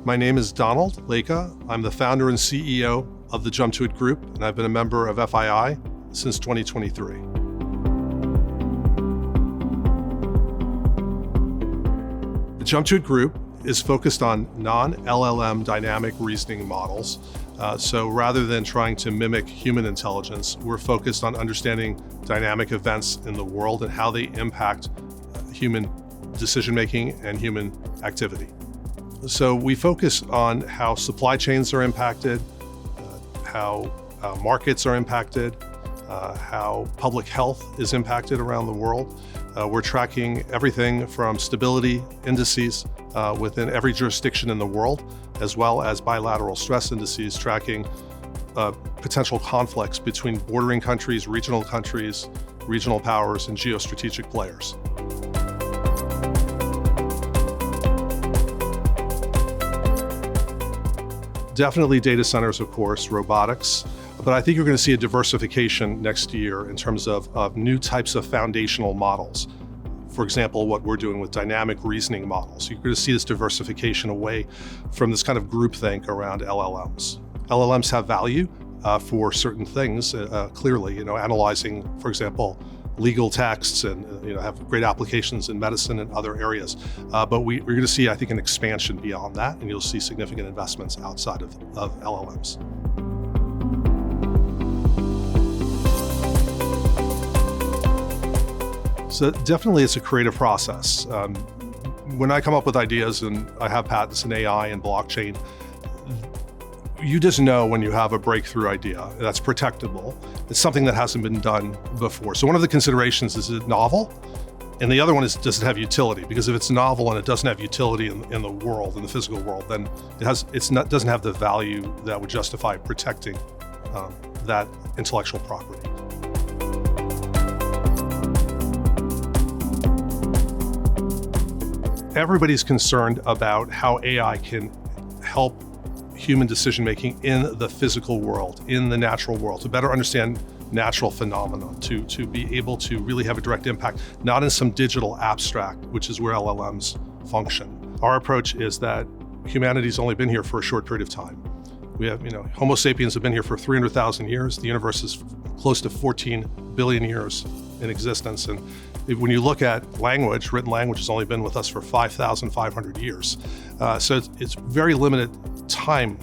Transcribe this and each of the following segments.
My name is Donald Leka. I'm the founder and CEO of the Jump to It Group, and I've been a member of FII since 2023. The Jump to It Group is focused on non-LLM dynamic reasoning models. So rather than trying to mimic human intelligence, we're focused on understanding dynamic events in the world and how they impact human decision-making and human activity. So we focus on how supply chains are impacted, how markets are impacted, how public health is impacted around the world. We're tracking everything from stability indices within every jurisdiction in the world, as well as bilateral stress indices tracking potential conflicts between bordering countries, regional powers, and geostrategic players. Definitely data centers, of course, robotics, but I think you're going to see a diversification next year in terms of new types of foundational models. For example, what we're doing with dynamic reasoning models. You're going to see this diversification away from this kind of groupthink around LLMs. LLMs have value for certain things, clearly, analyzing, for example, legal texts and have great applications in medicine and other areas. But we're going to see, I think, an expansion beyond that, and you'll see significant investments outside of LLMs. So definitely it's a creative process. When I come up with ideas, and I have patents in AI and blockchain, you just know when you have a breakthrough idea that's protectable. It's something that hasn't been done before. So one of the considerations is it novel? And the other one is, does it have utility? Because if it's novel and it doesn't have utility in the world, in the physical world, then doesn't have the value that would justify protecting that intellectual property. Everybody's concerned about how AI can help human decision-making in the physical world, in the natural world, to better understand natural phenomena, to be able to really have a direct impact, not in some digital abstract, which is where LLMs function. Our approach is that humanity's only been here for a short period of time. We have, Homo sapiens have been here for 300,000 years. The universe is close to 14 billion years in existence. And when you look at language, written language has only been with us for 5,500 years. So it's very limited time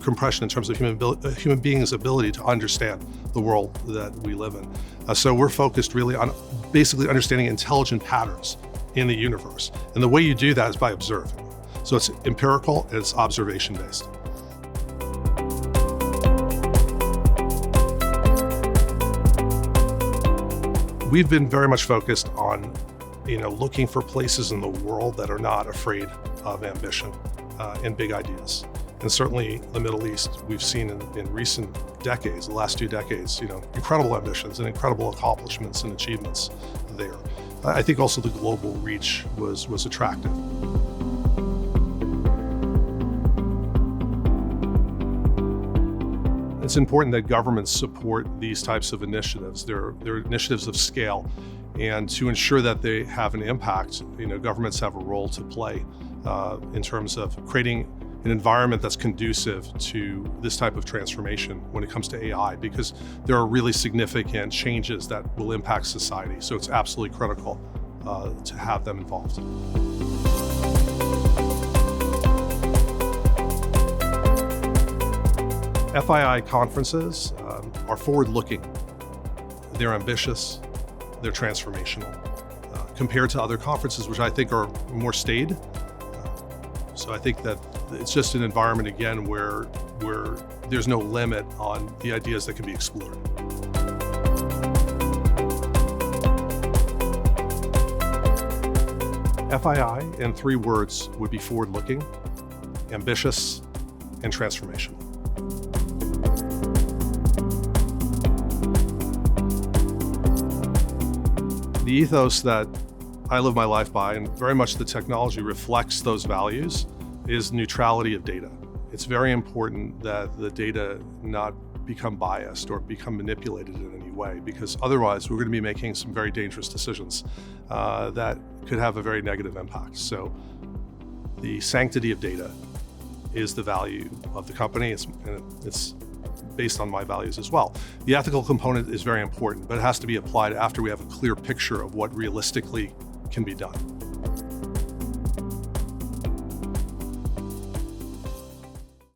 compression in terms of human beings' ability to understand the world that we live in. So we're focused really on basically understanding intelligent patterns in the universe. And the way you do that is by observing. So it's empirical and it's observation-based. We've been very much focused on, looking for places in the world that are not afraid of ambition and big ideas. And certainly the Middle East, we've seen in recent decades, the last 2 decades, incredible ambitions and incredible accomplishments and achievements there. I think also the global reach was attractive. It's important that governments support these types of initiatives. They're initiatives of scale, and to ensure that they have an impact, governments have a role to play in terms of creating an environment that's conducive to this type of transformation when it comes to AI, because there are really significant changes that will impact society. So it's absolutely critical to have them involved. FII conferences are forward-looking. They're ambitious, they're transformational, compared to other conferences, which I think are more staid. So I think that it's just an environment, again, where there's no limit on the ideas that can be explored. FII, in 3 words, would be forward-looking, ambitious, and transformational. The ethos that I live my life by, and very much the technology reflects those values, is neutrality of data. It's very important that the data not become biased or become manipulated in any way, because otherwise we're going to be making some very dangerous decisions that could have a very negative impact. So the sanctity of data is the value of the company. It's based on my values as well. The ethical component is very important, but it has to be applied after we have a clear picture of what realistically can be done.